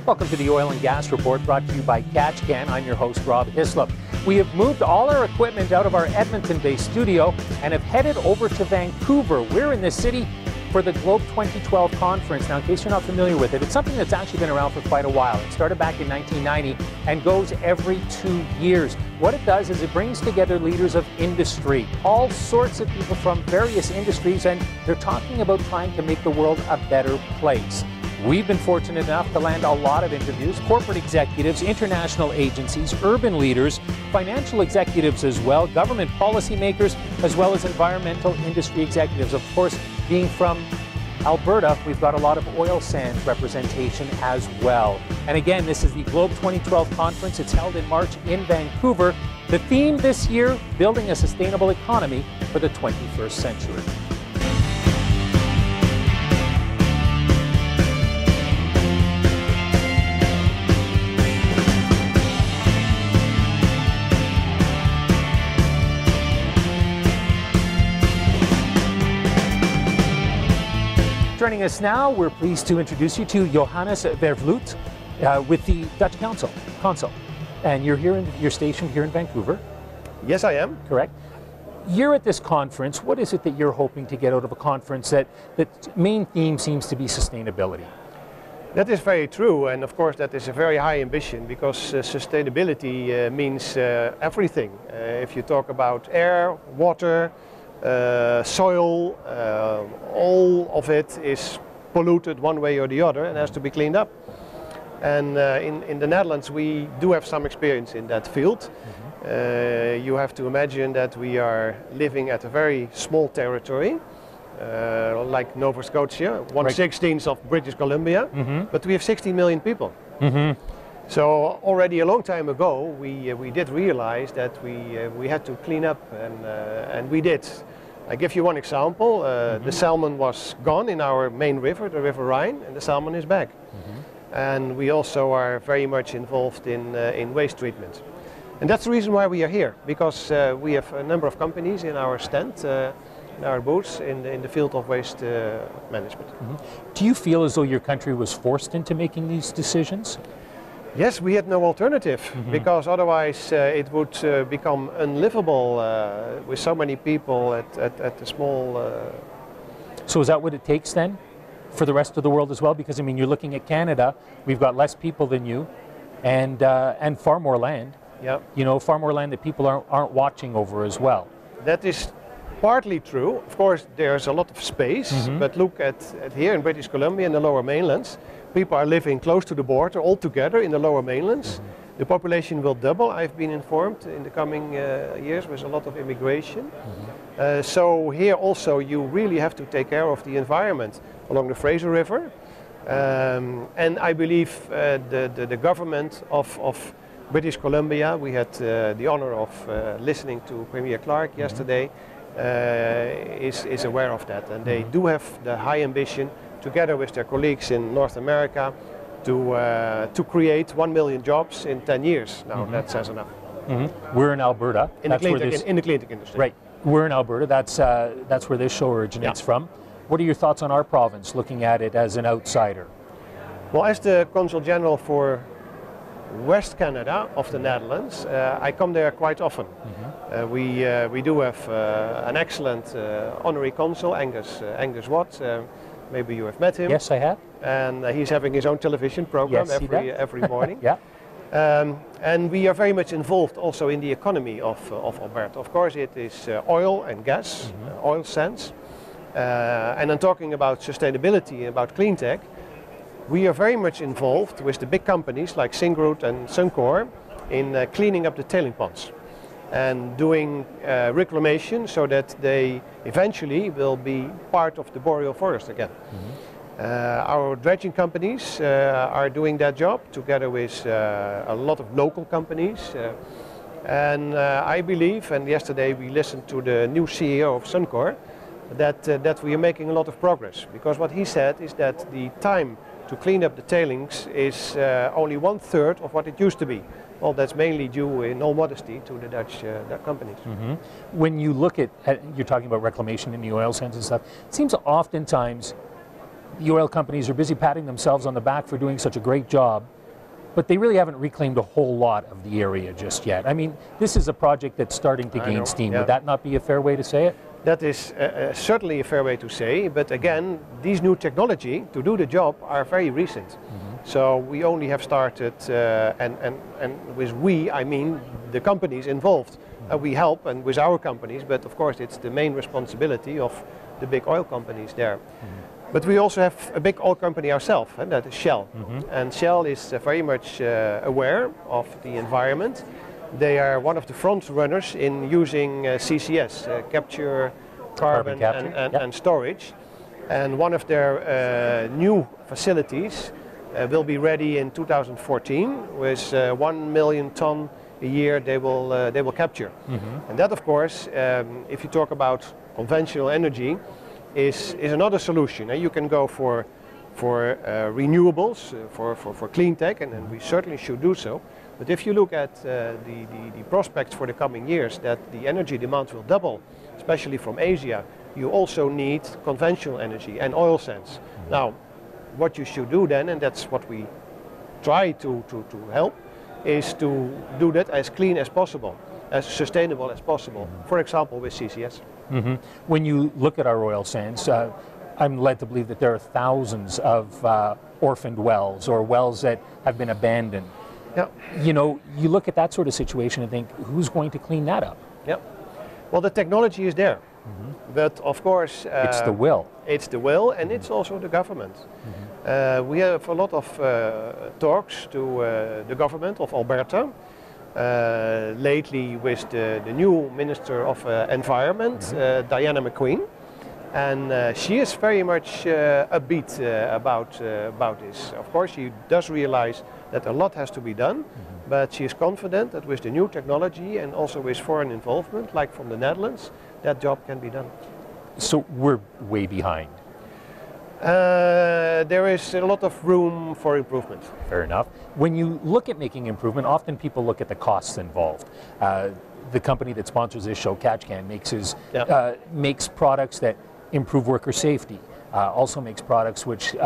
Welcome to the Oil and Gas Report, brought to you by Katch. I'm your host, Rob Hislop. We have moved all our equipment out of our Edmonton-based studio and have headed over to Vancouver. We're in this city for the Globe 2012 conference. Now, in case you're not familiar with it, it's something that's actually been around for quite a while. It started back in 1990 and goes every 2 years. What it does is it brings together leaders of industry, all sorts of people from various industries, and they're talking about trying to make the world a better place. We've been fortunate enough to land a lot of interviews, corporate executives, international agencies, urban leaders, financial executives as well, government policymakers, as well as environmental industry executives. Of course, being from Alberta, we've got a lot of oil sands representation as well. And again, this is the Globe 2012 conference. It's held in March in Vancouver. The theme this year, building a sustainable economy for the 21st century. Joining us now, we're pleased to introduce you to Johannes Vervloed with the Dutch Consul. And you're stationed here in Vancouver. Yes, I am. Correct. You're at this conference. What is it that you're hoping to get out of a conference that main theme seems to be sustainability? That is very true, and of course that is a very high ambition, because sustainability means everything. If you talk about air, water, soil, all of it is polluted one way or the other and has to be cleaned up. And in the Netherlands we do have some experience in that field. You have to imagine that we are living at a very small territory, like Nova Scotia, 1/16 of British Columbia, but we have 16 million people. So already a long time ago we did realize that we had to clean up, and we did. I give you one example. The salmon was gone in our main river, the River Rhine, and the salmon is back. And we also are very much involved in waste treatment. And that's the reason why we are here, because we have a number of companies in our stand, in our booths, in the field of waste management. Do you feel as though your country was forced into making these decisions? Yes, we had no alternative, because otherwise it would become unlivable with so many people at the small... So is that what it takes then for the rest of the world as well? Because I mean, you're looking at Canada, we've got less people than you, and far more land. Yeah. You know, far more land that people aren't watching over as well. That is partly true. Of course, there's a lot of space, but look at here in British Columbia, in the lower mainlands, people are living close to the border all together in the lower mainlands. The population will double, I've been informed, in the coming years with a lot of immigration. So here also you really have to take care of the environment along the Fraser River. And I believe the government of British Columbia, we had the honor of listening to Premier Clark yesterday, is aware of that, and they do have the high ambition, together with their colleagues in North America, to create 1 million jobs in 10 years. Now that says enough. We're in Alberta. In the clean tech industry. Right. We're in Alberta. That's where this show originates from. What are your thoughts on our province, looking at it as an outsider? Well, as the Consul General for West Canada of the Netherlands, I come there quite often. We do have an excellent honorary consul, Angus Watt. Maybe you have met him. Yes, I have. And he's having his own television program every morning. Yeah. And we are very much involved also in the economy of Alberta. Of course, it is oil and gas, oil sands. And I'm talking about sustainability and about clean tech. We are very much involved with the big companies like Syncrude and Suncor in cleaning up the tailing ponds and doing reclamation so that they eventually will be part of the boreal forest again. Our dredging companies are doing that job together with a lot of local companies. And I believe, and yesterday we listened to the new CEO of Suncor, that we are making a lot of progress. Because what he said is that the time to clean up the tailings is only 1/3 of what it used to be. Well, that's mainly due, in all modesty, to the Dutch companies. Mm-hmm. When you look at, you're talking about reclamation in the oil sands and stuff, it seems oftentimes the oil companies are busy patting themselves on the back for doing such a great job, but they really haven't reclaimed a whole lot of the area just yet. I mean, this is a project that's starting to gain steam. Yeah. Would that not be a fair way to say it? That is certainly a fair way to say, but again, these new technology to do the job are very recent. So we only have started, and with we, I mean the companies involved. We help and with our companies, but of course it's the main responsibility of the big oil companies there. But we also have a big oil company ourselves, and that is Shell. And Shell is very much aware of the environment. They are one of the front runners in using CCS, capture, carbon capture, and storage. And one of their new facilities will be ready in 2014 with 1 million ton a year they will capture. And that, of course, if you talk about conventional energy, is another solution. You can go for renewables, for clean tech, and we certainly should do so. But if you look at the prospects for the coming years, that the energy demand will double, especially from Asia, you also need conventional energy and oil sands. Now, what you should do then, and that's what we try to help, is to do that as clean as possible, as sustainable as possible. For example, with CCS. When you look at our oil sands, I'm led to believe that there are thousands of orphaned wells or wells that have been abandoned. Yeah. You know, you look at that sort of situation and think, who's going to clean that up? Yeah. Well, the technology is there, but of course it's the will. It's the will, and it's also the government. We have a lot of talks to the government of Alberta. Lately with the new Minister of Environment, Diana McQueen, and she is very much upbeat about this. Of course, she does realize that a lot has to be done, but she is confident that with the new technology and also with foreign involvement, like from the Netherlands, that job can be done. So we're way behind. There is a lot of room for improvement. Fair enough. When you look at making improvement, often people look at the costs involved. The company that sponsors this show, Katch, makes products that improve worker safety, also makes products which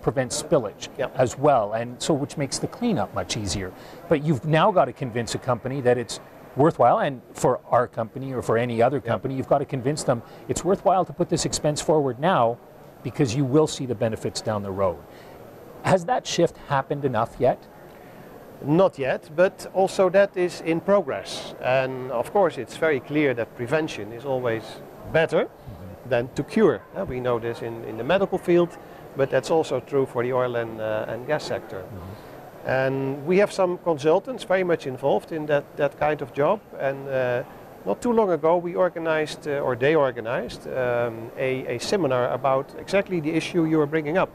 prevent spillage as well, and so which makes the cleanup much easier. But you've now got to convince a company that it's worthwhile, and for our company or for any other company, you've got to convince them it's worthwhile to put this expense forward now, because you will see the benefits down the road. Has that shift happened enough yet? Not yet, but also that is in progress. And of course it's very clear that prevention is always better than to cure. We know this in the medical field, but that's also true for the oil and gas sector. And we have some consultants very much involved in that kind of job. And not too long ago we organized, or they organized, a seminar about exactly the issue you are bringing up.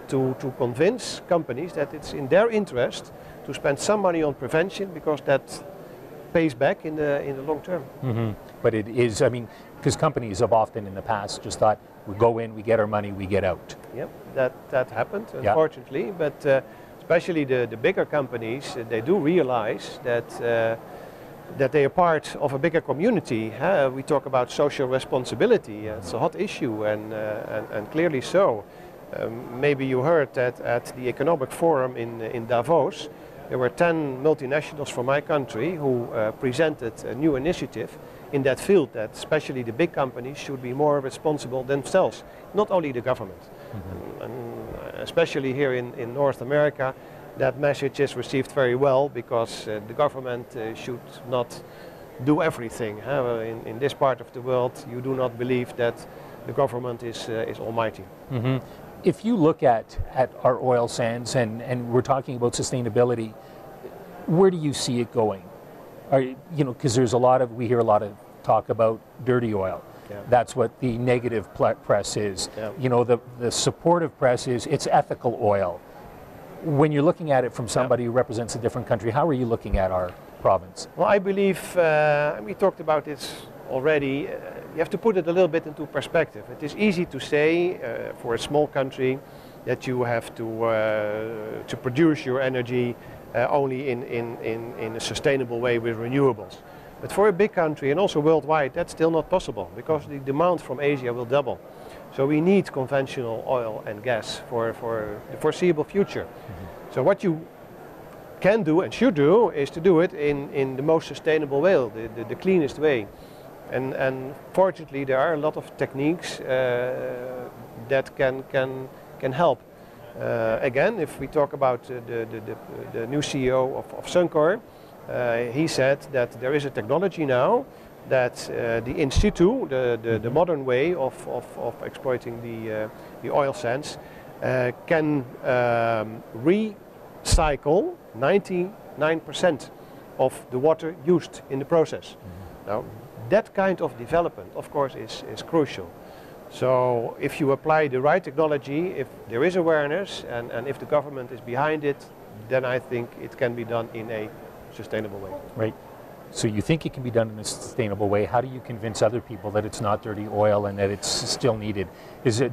To convince companies that it's in their interest to spend some money on prevention, because that pays back in the long term. But it is, I mean, because companies have often in the past just thought, we go in, we get our money, we get out. Yep, that happened, unfortunately, but especially the bigger companies, they do realize that they are part of a bigger community. We talk about social responsibility. It's a hot issue, and clearly so. Maybe you heard that at the Economic Forum in Davos, there were 10 multinationals from my country who presented a new initiative in that field, that especially the big companies should be more responsible themselves, not only the government. And especially here in North America, that message is received very well, because the government should not do everything. In this part of the world, you do not believe that the government is almighty. If you look at our oil sands, and we're talking about sustainability, where do you see it going? Because there's we hear a lot of talk about dirty oil. That's what the negative press is. The supportive press is it's ethical oil. When you're looking at it from somebody who represents a different country, how are you looking at our province? Well, I believe, we talked about this already, you have to put it a little bit into perspective. It is easy to say for a small country that you have to produce your energy only in a sustainable way with renewables. But for a big country, and also worldwide, that's still not possible, because the demand from Asia will double. So we need conventional oil and gas for the foreseeable future. So what you can do and should do is to do it in the most sustainable way, the cleanest way. And fortunately there are a lot of techniques that can help. Again, if we talk about the new CEO of Suncor, he said that there is a technology now that the in situ, the modern way of exploiting the oil sands, can recycle 99% of the water used in the process. Now, that kind of development, of course, is crucial. So if you apply the right technology, if there is awareness and if the government is behind it, then I think it can be done in a sustainable way. Right. So you think it can be done in a sustainable way. How do you convince other people that it's not dirty oil and that it's still needed?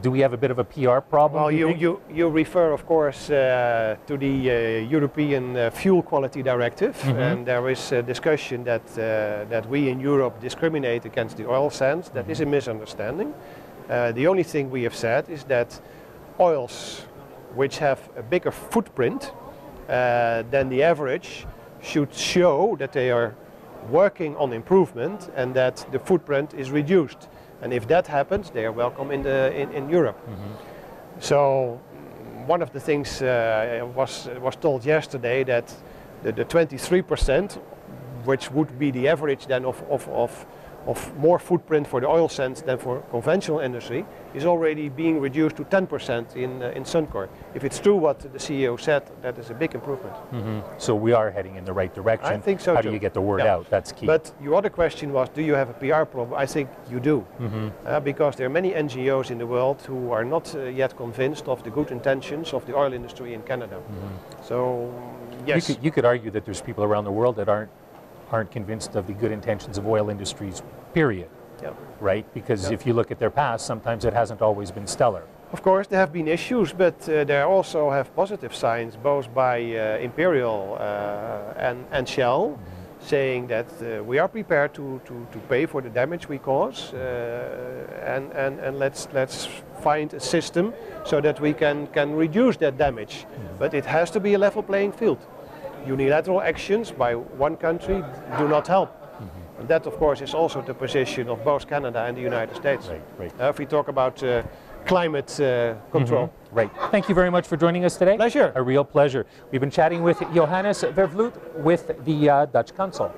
Do we have a bit of a PR problem? Well, you refer, of course, to the European Fuel Quality Directive, and there is a discussion that we in Europe discriminate against the oil sands. That is a misunderstanding. The only thing we have said is that oils which have a bigger footprint than the average should show that they are working on improvement and that the footprint is reduced. And if that happens, they are welcome in Europe. So one of the things was told yesterday that the 23%, which would be the average then of more footprint for the oil sands than for conventional industry, is already being reduced to 10% in Suncor. If it's true what the CEO said, that is a big improvement. So we are heading in the right direction. I think so How too. do you get the word out? That's key. But your other question was, do you have a PR problem? I think you do. Because there are many NGOs in the world who are not yet convinced of the good intentions of the oil industry in Canada. So, yes. You could argue that there's people around the world that aren't convinced of the good intentions of oil industries, period. Right? Because if you look at their past, sometimes it hasn't always been stellar. Of course, there have been issues, but there also have positive signs, both by Imperial and Shell, saying that we are prepared to pay for the damage we cause, and let's find a system so that we can reduce that damage. But it has to be a level playing field. Unilateral actions by one country do not help. And that, of course, is also the position of both Canada and the United States. Right. If we talk about climate control. Right. Thank you very much for joining us today. Pleasure. A real pleasure. We've been chatting with Johannes Vervloed with the Dutch Council.